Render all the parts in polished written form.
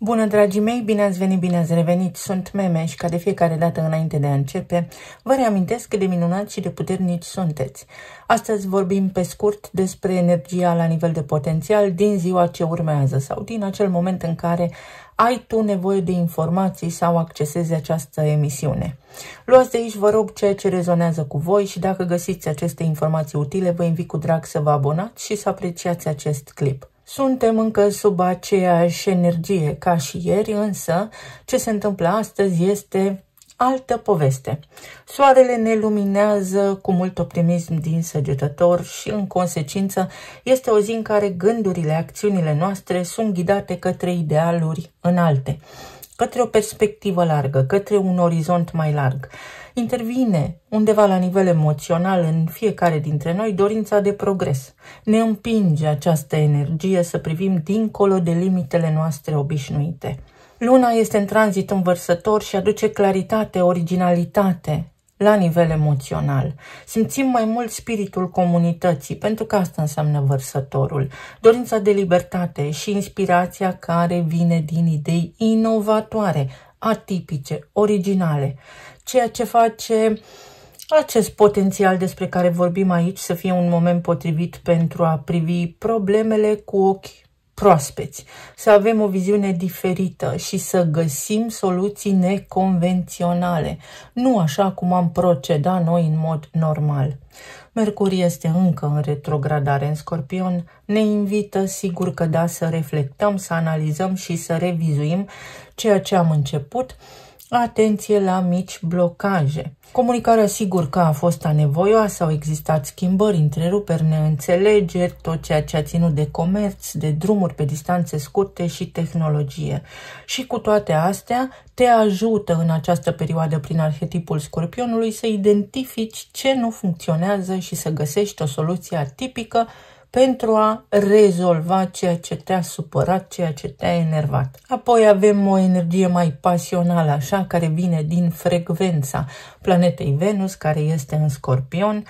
Bună, dragii mei, bine ați venit, bine ați revenit, sunt Meme și ca de fiecare dată înainte de a începe, vă reamintesc cât de minunați și de puternici sunteți. Astăzi vorbim pe scurt despre energia la nivel de potențial din ziua ce urmează sau din acel moment în care ai tu nevoie de informații sau accesezi această emisiune. Luați de aici, vă rog, ceea ce rezonează cu voi și dacă găsiți aceste informații utile, vă invit cu drag să vă abonați și să apreciați acest clip. Suntem încă sub aceeași energie ca și ieri, însă ce se întâmplă astăzi este altă poveste. Soarele ne luminează cu mult optimism din Săgetător și, în consecință, este o zi în care gândurile, acțiunile noastre sunt ghidate către idealuri înalte, către o perspectivă largă, către un orizont mai larg. Intervine undeva la nivel emoțional în fiecare dintre noi dorința de progres. Ne împinge această energie să privim dincolo de limitele noastre obișnuite. Luna este în tranzit în Vărsător și aduce claritate, originalitate la nivel emoțional. Simțim mai mult spiritul comunității, pentru că asta înseamnă Vărsătorul. Dorința de libertate și inspirația care vine din idei inovatoare, atipice, originale. Ceea ce face acest potențial despre care vorbim aici să fie un moment potrivit pentru a privi problemele cu ochi proaspeți, să avem o viziune diferită și să găsim soluții neconvenționale, nu așa cum am procedat noi în mod normal. Mercur este încă în retrogradare în Scorpion, ne invită, sigur că da, să reflectăm, să analizăm și să revizuim ceea ce am început. Atenție la mici blocaje. Comunicarea sigur că a fost anevoioasă, au existat schimbări, întreruperi, neînțelegeri, tot ceea ce a ținut de comerț, de drumuri pe distanțe scurte și tehnologie. Și cu toate astea te ajută în această perioadă prin arhetipul Scorpionului să identifici ce nu funcționează și să găsești o soluție atipică pentru a rezolva ceea ce te-a supărat, ceea ce te-a enervat. Apoi avem o energie mai pasională, așa, care vine din frecvența planetei Venus, care este în Scorpion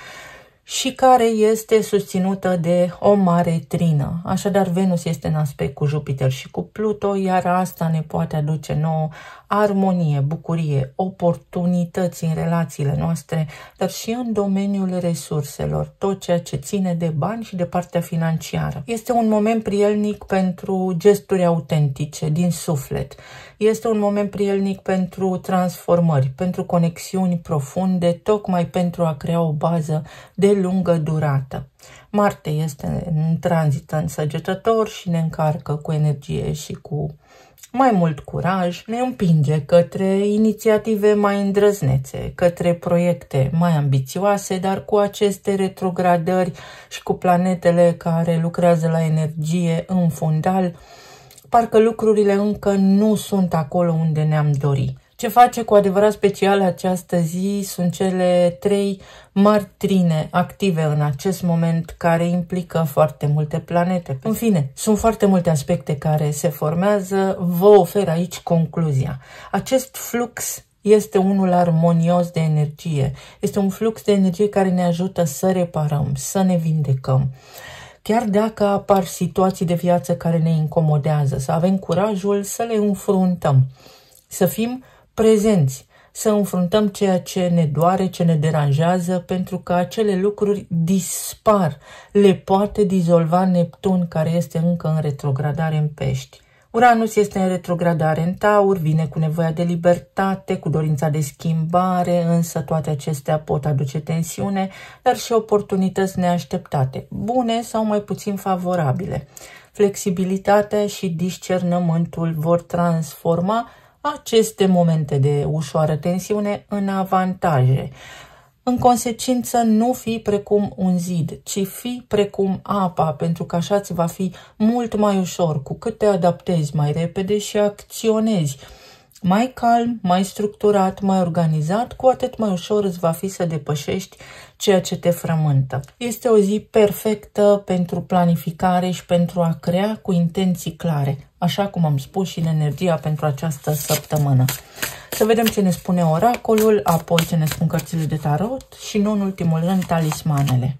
și care este susținută de o mare trină. Așadar, Venus este în aspect cu Jupiter și cu Pluto, iar asta ne poate aduce nouă armonie, bucurie, oportunități în relațiile noastre, dar și în domeniul resurselor, tot ceea ce ține de bani și de partea financiară. Este un moment prielnic pentru gesturi autentice, din suflet. Este un moment prielnic pentru transformări, pentru conexiuni profunde, tocmai pentru a crea o bază de lungă durată. Marte este în tranzit în Săgetător și ne încarcă cu energie și cu mai mult curaj, ne împinge către inițiative mai îndrăznețe, către proiecte mai ambițioase, dar cu aceste retrogradări și cu planetele care lucrează la energie în fundal, parcă lucrurile încă nu sunt acolo unde ne-am dori. Ce face cu adevărat special această zi sunt cele 3 mari trine active în acest moment, care implică foarte multe planete. În fine, sunt foarte multe aspecte care se formează. Vă ofer aici concluzia. Acest flux este unul armonios de energie. Este un flux de energie care ne ajută să reparăm, să ne vindecăm. Chiar dacă apar situații de viață care ne incomodează, să avem curajul să le înfruntăm, să fim prezenți, să înfruntăm ceea ce ne doare, ce ne deranjează, pentru că acele lucruri dispar. Le poate dizolva Neptun, care este încă în retrogradare în Pești. Uranus este în retrogradare în Taur, vine cu nevoia de libertate, cu dorința de schimbare, însă toate acestea pot aduce tensiune, dar și oportunități neașteptate, bune sau mai puțin favorabile. Flexibilitatea și discernământul vor transforma aceste momente de ușoară tensiune în avantaje. În consecință, nu fi precum un zid, ci fi precum apa, pentru că așa ți va fi mult mai ușor, cu cât te adaptezi mai repede și acționezi mai calm, mai structurat, mai organizat, cu atât mai ușor îți va fi să depășești ceea ce te frământă. Este o zi perfectă pentru planificare și pentru a crea cu intenții clare, așa cum am spus și în energia pentru această săptămână. Să vedem ce ne spune oracolul, apoi ce ne spun cărțile de tarot și, nu în ultimul rând, talismanele.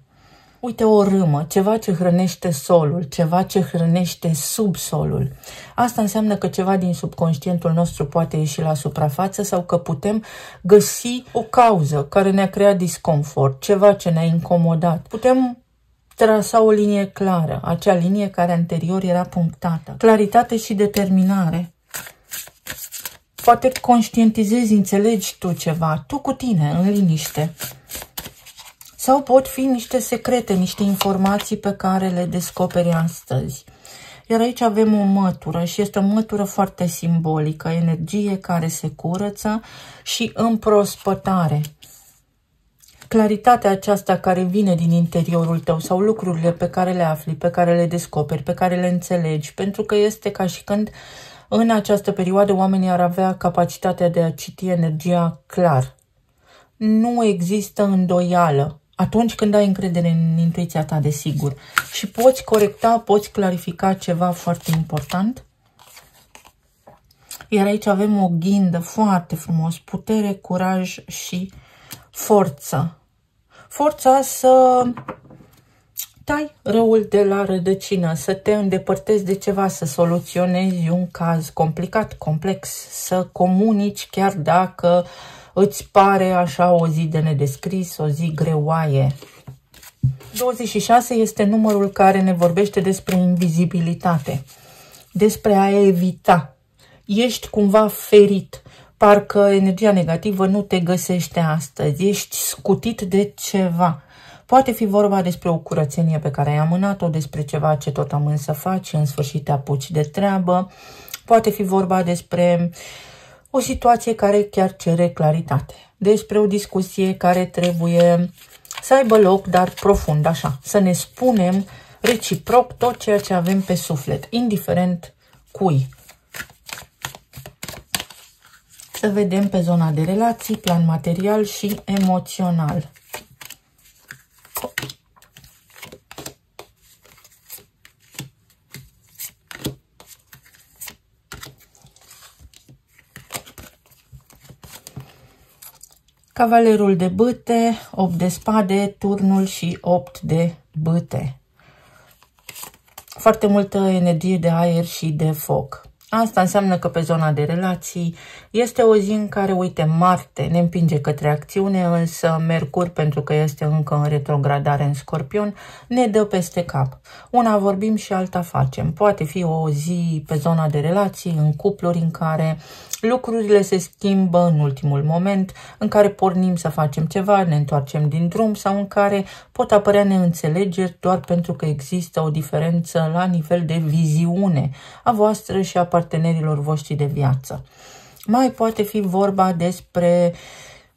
Uite, o râmă, ceva ce hrănește solul, ceva ce hrănește subsolul. Asta înseamnă că ceva din subconștientul nostru poate ieși la suprafață sau că putem găsi o cauză care ne-a creat disconfort, ceva ce ne-a incomodat. Putem trasa o linie clară, acea linie care anterior era punctată. Claritate și determinare. Poate conștientizezi, înțelegi tu ceva, tu cu tine, în liniște. Sau pot fi niște secrete, niște informații pe care le descoperi astăzi. Iar aici avem o mătură și este o mătură foarte simbolică, energie care se curăță și împrospătare. Claritatea aceasta care vine din interiorul tău sau lucrurile pe care le afli, pe care le descoperi, pe care le înțelegi, pentru că este ca și când în această perioadă oamenii ar avea capacitatea de a citi energia clar. Nu există îndoială atunci când ai încredere în intuiția ta, desigur. Și poți corecta, poți clarifica ceva foarte important. Iar aici avem o ghindă foarte frumos, putere, curaj și forță. Forța să tai răul de la rădăcină, să te îndepărtezi de ceva, să soluționezi un caz complicat, complex, să comunici chiar dacă îți pare așa o zi de nedescris, o zi greoaie. 26 este numărul care ne vorbește despre invizibilitate, despre a evita. Ești cumva ferit, parcă energia negativă nu te găsește astăzi, ești scutit de ceva. Poate fi vorba despre o curățenie pe care ai amânat-o, despre ceva ce tot amâni să faci și în sfârșit te apuci de treabă. Poate fi vorba despre o situație care chiar cere claritate, despre o discuție care trebuie să aibă loc, dar profund, așa, să ne spunem reciproc tot ceea ce avem pe suflet, indiferent cui. Să vedem pe zona de relații, plan material și emoțional. Cavalerul de bâte, 8 de spade, turnul și 8 de bâte. Foarte multă energie de aer și de foc. Asta înseamnă că pe zona de relații este o zi în care, uite, Marte ne împinge către acțiune, însă Mercur, pentru că este încă în retrogradare în Scorpion, ne dă peste cap. Una vorbim și alta facem. Poate fi o zi pe zona de relații, în cupluri în care lucrurile se schimbă în ultimul moment, în care pornim să facem ceva, ne întoarcem din drum sau în care pot apărea neînțelegeri doar pentru că există o diferență la nivel de viziune a voastră și a partenerilor voștri de viață. Mai poate fi vorba despre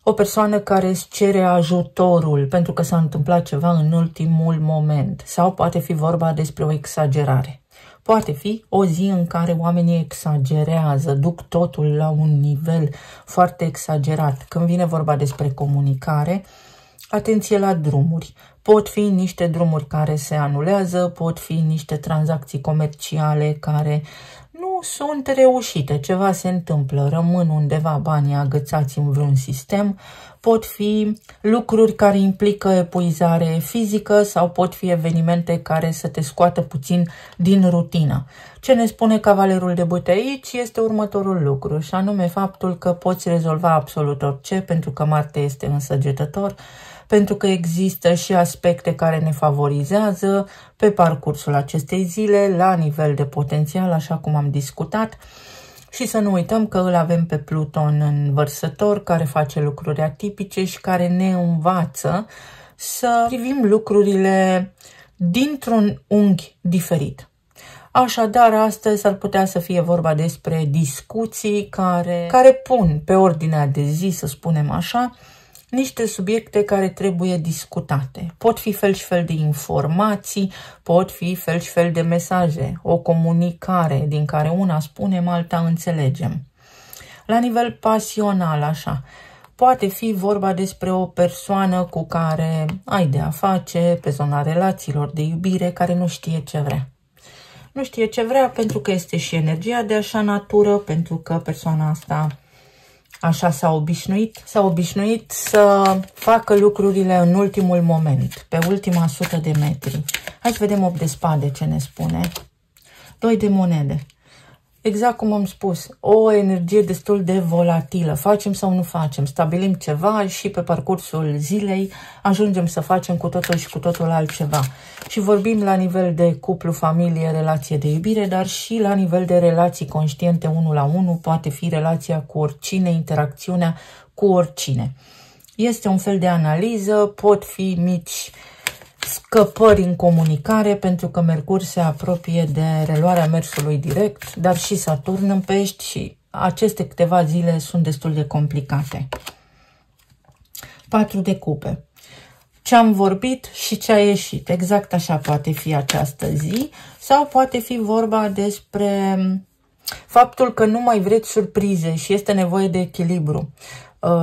o persoană care îți cere ajutorul pentru că s-a întâmplat ceva în ultimul moment sau poate fi vorba despre o exagerare. Poate fi o zi în care oamenii exagerează, duc totul la un nivel foarte exagerat. Când vine vorba despre comunicare, atenție la drumuri. Pot fi niște drumuri care se anulează, pot fi niște tranzacții comerciale care nu sunt reușite, ceva se întâmplă, rămân undeva banii agățați în vreun sistem, pot fi lucruri care implică epuizare fizică sau pot fi evenimente care să te scoată puțin din rutină. Ce ne spune cavalerul de bâte aici este următorul lucru, și anume faptul că poți rezolva absolut orice, pentru că Marte este însăgetător, pentru că există și aspecte care ne favorizează pe parcursul acestei zile, la nivel de potențial, așa cum am discutat. Și să nu uităm că îl avem pe Pluton în Vărsător, care face lucruri atipice și care ne învață să privim lucrurile dintr-un unghi diferit. Așadar, astăzi ar putea să fie vorba despre discuții care pun pe ordinea de zi, să spunem așa, niște subiecte care trebuie discutate. Pot fi fel și fel de informații, pot fi fel și fel de mesaje, o comunicare din care una spunem, alta înțelegem. La nivel pasional, așa, poate fi vorba despre o persoană cu care ai de a face pe zona relațiilor de iubire, care nu știe ce vrea. Nu știe ce vrea pentru că este și energia de așa natură, pentru că persoana asta așa s-a obișnuit să facă lucrurile în ultimul moment, pe ultima 100 de metri. Hai să vedem 8 de spade ce ne spune. 2 de monede. Exact cum am spus, o energie destul de volatilă. Facem sau nu facem, stabilim ceva și pe parcursul zilei ajungem să facem cu totul și cu totul altceva. Și vorbim la nivel de cuplu, familie, relație de iubire, dar și la nivel de relații conștiente 1 la 1, poate fi relația cu oricine, interacțiunea cu oricine. Este un fel de analiză, pot fi mici scăpări în comunicare, pentru că Mercur se apropie de reluarea mersului direct, dar și Saturn în Pești și aceste câteva zile sunt destul de complicate. 4 de cupe. Ce am vorbit și ce a ieșit. Exact așa poate fi această zi, sau poate fi vorba despre faptul că nu mai vreți surprize și este nevoie de echilibru.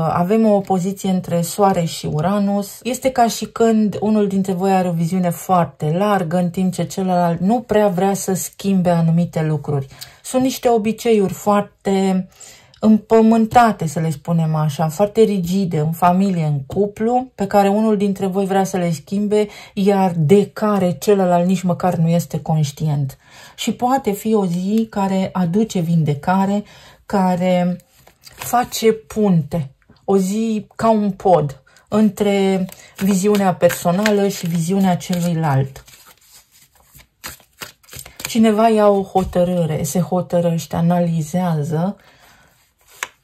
Avem o opoziție între Soare și Uranus. Este ca și când unul dintre voi are o viziune foarte largă, în timp ce celălalt nu prea vrea să schimbe anumite lucruri. Sunt niște obiceiuri foarte împământate, să le spunem așa, foarte rigide în familie, în cuplu, pe care unul dintre voi vrea să le schimbe, iar de care celălalt nici măcar nu este conștient. Și poate fi o zi care aduce vindecare, care face punte, o zi ca un pod între viziunea personală și viziunea celuilalt. Cineva ia o hotărâre, se hotărăște, analizează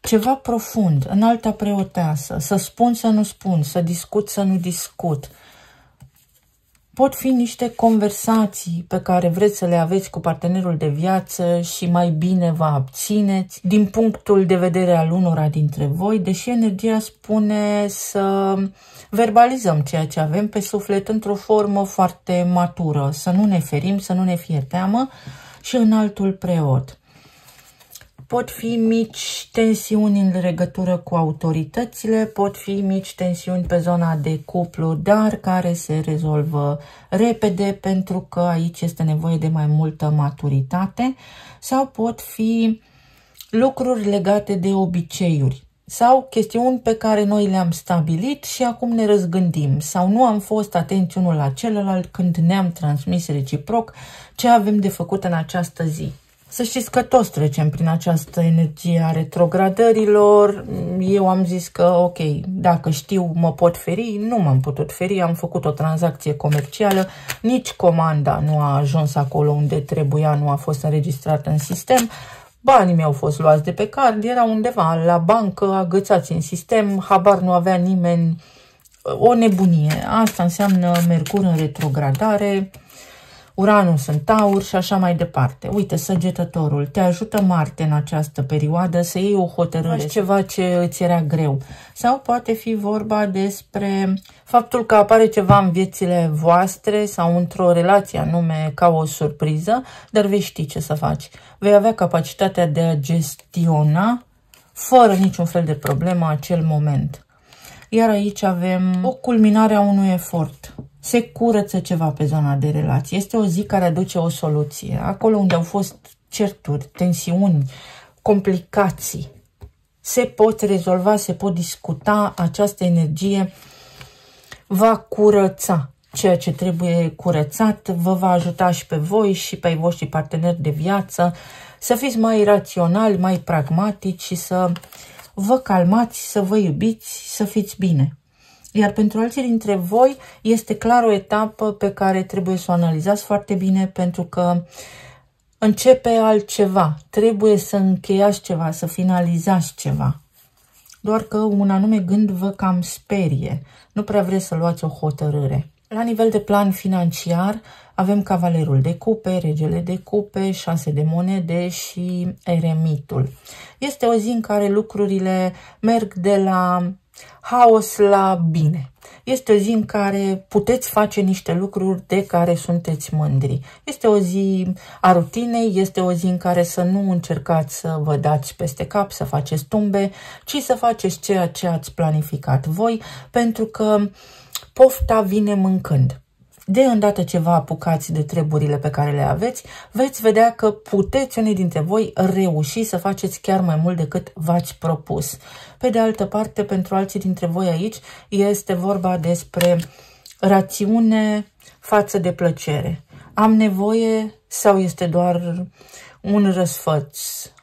ceva profund, înalta preoteasă, să spun, să nu spun, să discut, să nu discut. Pot fi niște conversații pe care vreți să le aveți cu partenerul de viață și mai bine vă abțineți din punctul de vedere al unora dintre voi, deși energia spune să verbalizăm ceea ce avem pe suflet într-o formă foarte matură, să nu ne ferim, să nu ne fie teamă. Și înaltul preot. Pot fi mici tensiuni în legătură cu autoritățile, pot fi mici tensiuni pe zona de cuplu, dar care se rezolvă repede pentru că aici este nevoie de mai multă maturitate, sau pot fi lucruri legate de obiceiuri sau chestiuni pe care noi le-am stabilit și acum ne răzgândim sau nu am fost atenți unul la celălalt când ne-am transmis reciproc ce avem de făcut în această zi. Să știți că toți trecem prin această energie a retrogradărilor. Eu am zis că, ok, dacă știu mă pot feri, nu m-am putut feri, am făcut o tranzacție comercială, nici comanda nu a ajuns acolo unde trebuia, nu a fost înregistrată în sistem, banii mi-au fost luați de pe card, era undeva la bancă, agățați în sistem, habar nu avea nimeni, o nebunie. Asta înseamnă Mercur în retrogradare, Uranus în Taur și așa mai departe. Uite, Săgetătorul, te ajută Marte în această perioadă să iei o hotărâre, ceva ce îți era greu. Sau poate fi vorba despre faptul că apare ceva în viețile voastre sau într-o relație anume ca o surpriză, dar vei ști ce să faci. Vei avea capacitatea de a gestiona fără niciun fel de problemă acel moment. Iar aici avem o culminare a unui efort. Se curăță ceva pe zona de relație. Este o zi care aduce o soluție. Acolo unde au fost certuri, tensiuni, complicații, se pot rezolva, se pot discuta. Această energie va curăța ceea ce trebuie curățat, vă va ajuta și pe voi și pe ai voștri parteneri de viață să fiți mai raționali, mai pragmatici și să vă calmați, să vă iubiți, să fiți bine. Iar pentru alții dintre voi este clar o etapă pe care trebuie să o analizați foarte bine, pentru că începe altceva. Trebuie să încheiați ceva, să finalizați ceva. Doar că un anume gând vă cam sperie. Nu prea vreți să luați o hotărâre. La nivel de plan financiar avem Cavalerul de Cupe, Regele de Cupe, 6 de monede și Eremitul. Este o zi în care lucrurile merg de la haos la bine. Este o zi în care puteți face niște lucruri de care sunteți mândri. Este o zi a rutinei, este o zi în care să nu încercați să vă dați peste cap, să faceți tumbe, ci să faceți ceea ce ați planificat voi, pentru că pofta vine mâncând. De îndată ce vă apucați de treburile pe care le aveți, veți vedea că puteți unii dintre voi reuși să faceți chiar mai mult decât v-ați propus. Pe de altă parte, pentru alții dintre voi aici, este vorba despre rațiune față de plăcere. Am nevoie sau este doar un răsfăț,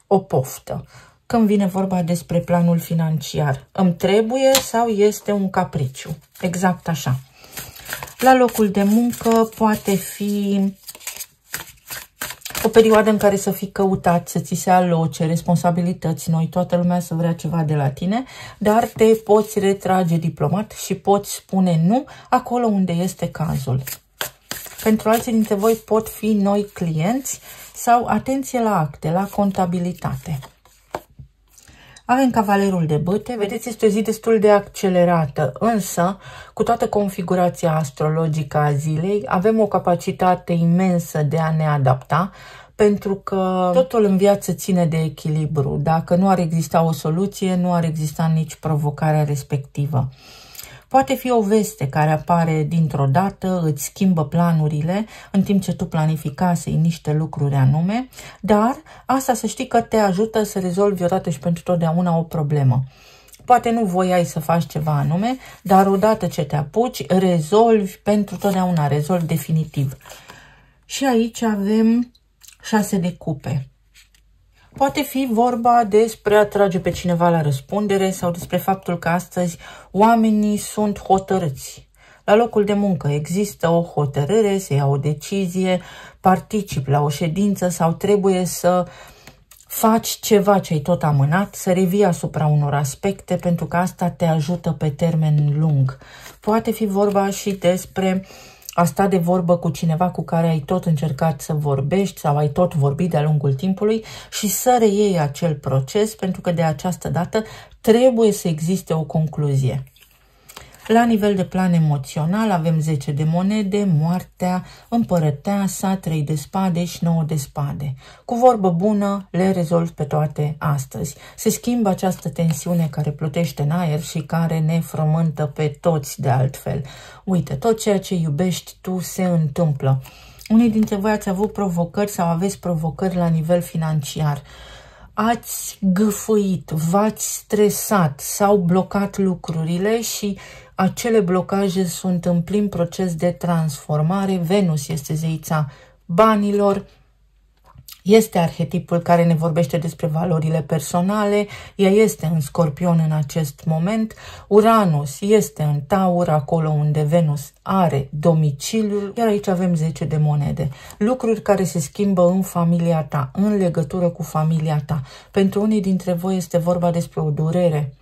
o poftă? Când vine vorba despre planul financiar, îmi trebuie sau este un capriciu? Exact așa. La locul de muncă poate fi o perioadă în care să fii căutat, să ți se aloce responsabilități noi, toată lumea să vrea ceva de la tine, dar te poți retrage diplomat și poți spune nu acolo unde este cazul. Pentru alții dintre voi pot fi noi clienți sau atenție la acte, la contabilitate. Avem cavalerul de bâte, vedeți, este o zi destul de accelerată, însă, cu toată configurația astrologică a zilei, avem o capacitate imensă de a ne adapta, pentru că totul în viață ține de echilibru. Dacă nu ar exista o soluție, nu ar exista nici provocarea respectivă. Poate fi o veste care apare dintr-o dată, îți schimbă planurile în timp ce tu planificasei niște lucruri anume, dar asta să știi că te ajută să rezolvi odată și pentru totdeauna o problemă. Poate nu voiai să faci ceva anume, dar odată ce te apuci, rezolvi pentru totdeauna, rezolvi definitiv. Și aici avem 6 de cupe. Poate fi vorba despre a trage pe cineva la răspundere sau despre faptul că astăzi oamenii sunt hotărâți. La locul de muncă există o hotărâre, se ia o decizie, participi la o ședință sau trebuie să faci ceva ce ai tot amânat, să revii asupra unor aspecte, pentru că asta te ajută pe termen lung. Poate fi vorba și despre a sta de vorbă cu cineva cu care ai tot încercat să vorbești sau ai tot vorbit de-a lungul timpului și să reiei acel proces, pentru că de această dată trebuie să existe o concluzie. La nivel de plan emoțional avem 10 de monede, moartea, împărăteasa, 3 de spade și 9 de spade. Cu vorbă bună le rezolvi pe toate astăzi. Se schimbă această tensiune care plutește în aer și care ne frământă pe toți de altfel. Uite, tot ceea ce iubești tu se întâmplă. Unii dintre voi ați avut provocări sau aveți provocări la nivel financiar. Ați gâfâit, v-ați stresat, s-au blocat lucrurile și acele blocaje sunt în plin proces de transformare. Venus este zeița banilor, este arhetipul care ne vorbește despre valorile personale, ea este în Scorpion în acest moment, Uranus este în Taur, acolo unde Venus are domiciliul, iar aici avem 10 de monede. Lucruri care se schimbă în familia ta, în legătură cu familia ta. Pentru unii dintre voi este vorba despre o durere.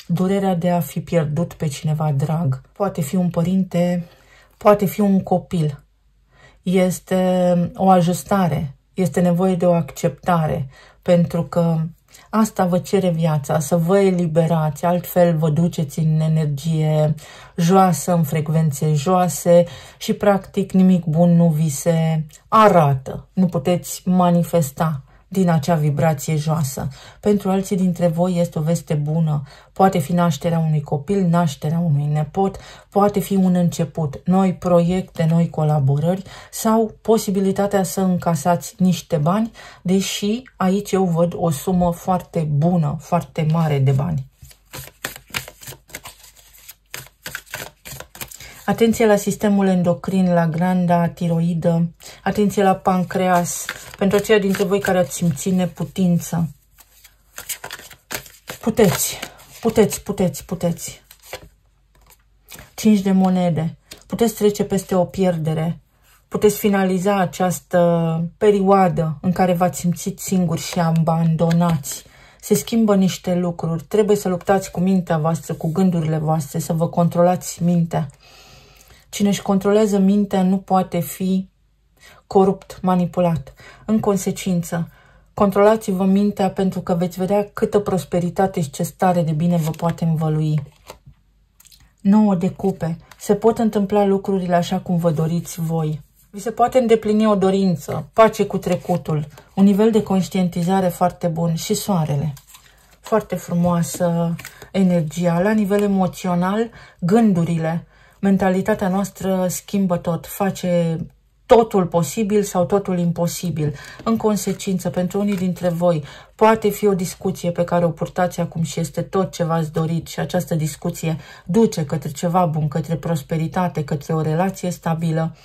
Durerea de a fi pierdut pe cineva drag. Poate fi un părinte, poate fi un copil. Este o ajustare, este nevoie de o acceptare, pentru că asta vă cere viața, să vă eliberați, altfel vă duceți în energie joasă, în frecvențe joase și practic nimic bun nu vi se arată. Nu puteți manifesta din acea vibrație joasă. Pentru alții dintre voi este o veste bună. Poate fi nașterea unui copil, nașterea unui nepot, poate fi un început, noi proiecte, noi colaborări sau posibilitatea să încasați niște bani, deși aici eu văd o sumă foarte bună, foarte mare de bani. Atenție la sistemul endocrin, la glanda tiroidă, atenție la pancreas, pentru aceia dintre voi care ați simțit neputință. Puteți. 5 de monede. Puteți trece peste o pierdere. Puteți finaliza această perioadă în care v-ați simțit singuri și abandonați. Se schimbă niște lucruri. Trebuie să luptați cu mintea voastră, cu gândurile voastre, să vă controlați mintea. Cine își controlează mintea nu poate fi corupt, manipulat. În consecință, controlați-vă mintea, pentru că veți vedea câtă prosperitate și ce stare de bine vă poate învălui. 9 de cupe. Se pot întâmpla lucrurile așa cum vă doriți voi. Vi se poate îndeplini o dorință, pace cu trecutul, un nivel de conștientizare foarte bun și soarele. Foarte frumoasă energia. La nivel emoțional, gândurile. Mentalitatea noastră schimbă tot, face totul posibil sau totul imposibil. În consecință, pentru unii dintre voi, poate fi o discuție pe care o purtați acum și este tot ce v-ați dorit și această discuție duce către ceva bun, către prosperitate, către o relație stabilă.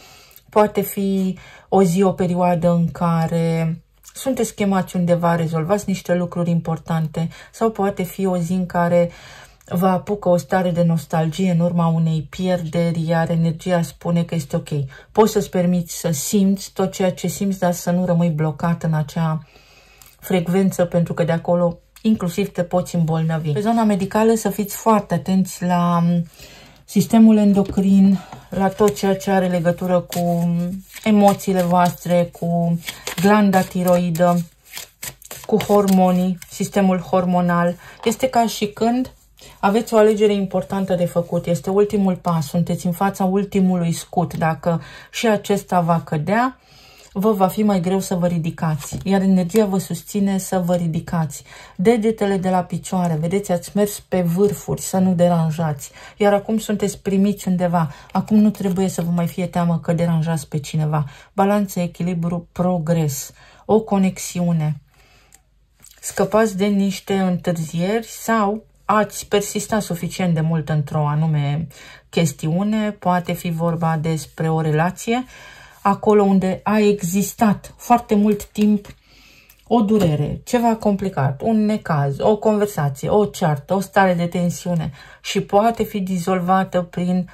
Poate fi o zi, o perioadă în care sunteți chemați undeva, rezolvați niște lucruri importante, sau poate fi o zi în care vă apucă o stare de nostalgie în urma unei pierderi, iar energia spune că este ok. Poți să-ți permiți să simți tot ceea ce simți, dar să nu rămâi blocat în acea frecvență, pentru că de acolo inclusiv te poți îmbolnăvi. Pe zona medicală să fiți foarte atenți la sistemul endocrin, la tot ceea ce are legătură cu emoțiile voastre, cu glanda tiroidă, cu hormonii, sistemul hormonal. Este ca și când aveți o alegere importantă de făcut. Este ultimul pas, sunteți în fața ultimului scut. Dacă și acesta va cădea, vă va fi mai greu să vă ridicați, iar energia vă susține să vă ridicați. Degetele de la picioare, vedeți, ați mers pe vârfuri, să nu deranjați, iar acum sunteți primiți undeva. Acum nu trebuie să vă mai fie teamă că deranjați pe cineva. Balanță, echilibru, progres, o conexiune. Scăpați de niște întârzieri sau ați persistat suficient de mult într-o anume chestiune. Poate fi vorba despre o relație acolo unde a existat foarte mult timp o durere, ceva complicat, un necaz, o conversație, o ceartă, o stare de tensiune și poate fi dizolvată prin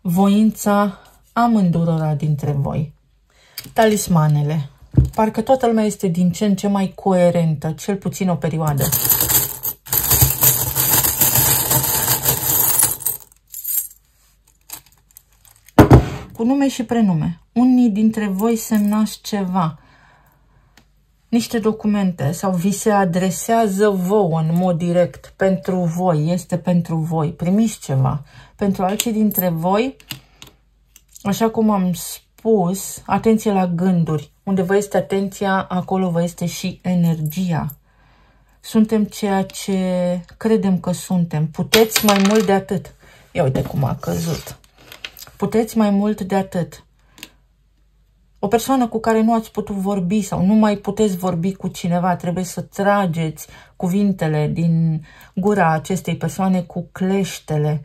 voința amândurora dintre voi. Talismanele. Parcă toată lumea este din ce în ce mai coerentă, cel puțin o perioadă. Cu nume și prenume. Unii dintre voi semnați ceva, niște documente, sau vi se adresează vouă în mod direct, pentru voi, este pentru voi, primiți ceva. Pentru alții dintre voi, așa cum am spus, atenție la gânduri. Unde vă este atenția, acolo vă este și energia. Suntem ceea ce credem că suntem. Puteți mai mult de atât. Ia uite cum a căzut. Puteți mai mult de atât. O persoană cu care nu ați putut vorbi sau nu mai puteți vorbi cu cineva, trebuie să trageți cuvintele din gura acestei persoane cu cleștele.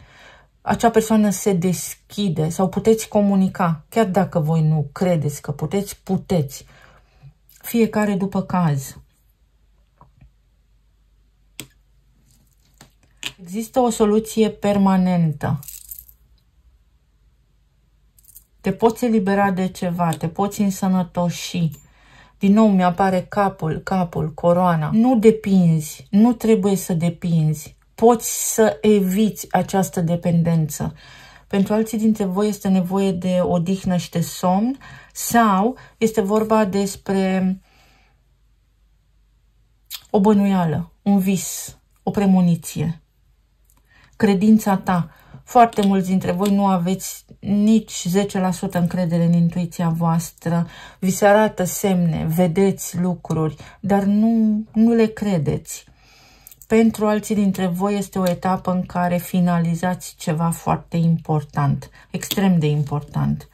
Acea persoană se deschide sau puteți comunica. Chiar dacă voi nu credeți că puteți, puteți. Fiecare după caz. Există o soluție permanentă. Te poți elibera de ceva, te poți însănătoși. Din nou mi-apare capul, coroana. Nu depinzi, nu trebuie să depinzi. Poți să eviți această dependență. Pentru alții dintre voi este nevoie de odihnă și de somn sau este vorba despre o bănuială, un vis, o premoniție. Credința ta. Foarte mulți dintre voi nu aveți nici 10% încredere în intuiția voastră. Vi se arată semne, vedeți lucruri, dar nu le credeți. Pentru alții dintre voi este o etapă în care finalizați ceva foarte important, extrem de important.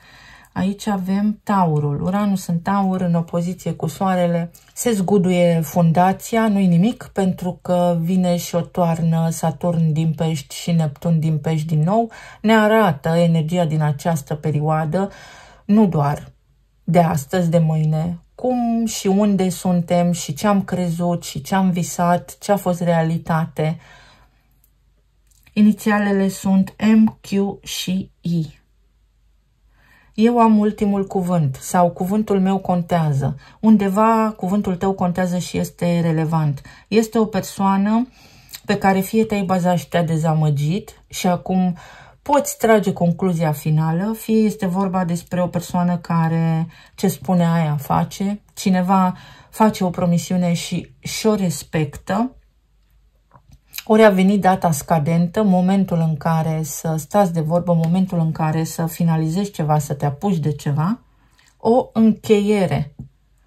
Aici avem Taurul. Uranus în Taur, în opoziție cu Soarele. Se zguduie fundația, nu-i nimic, pentru că vine și o toarnă Saturn din Pești și Neptun din Pești din nou. Ne arată energia din această perioadă, nu doar de astăzi, de mâine, cum și unde suntem și ce am crezut și ce am visat, ce a fost realitate. Inițialele sunt M, Q și I. Eu am ultimul cuvânt sau cuvântul meu contează. Undeva cuvântul tău contează și este relevant. Este o persoană pe care fie te-ai bazat și te-a dezamăgit și acum poți trage concluzia finală, fie este vorba despre o persoană care ce spune aia face, cineva face o promisiune și o respectă, ori a venit data scadentă, momentul în care să stați de vorbă, momentul în care să finalizezi ceva, să te apuci de ceva, o încheiere.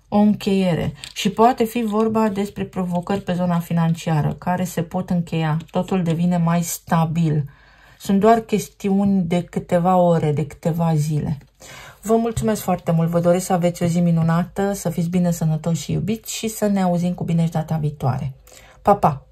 O încheiere. Și poate fi vorba despre provocări pe zona financiară, care se pot încheia. Totul devine mai stabil. Sunt doar chestiuni de câteva ore, de câteva zile. Vă mulțumesc foarte mult, vă doresc să aveți o zi minunată, să fiți bine, sănătoși și iubiți și să ne auzim cu bine și data viitoare. Pa, pa!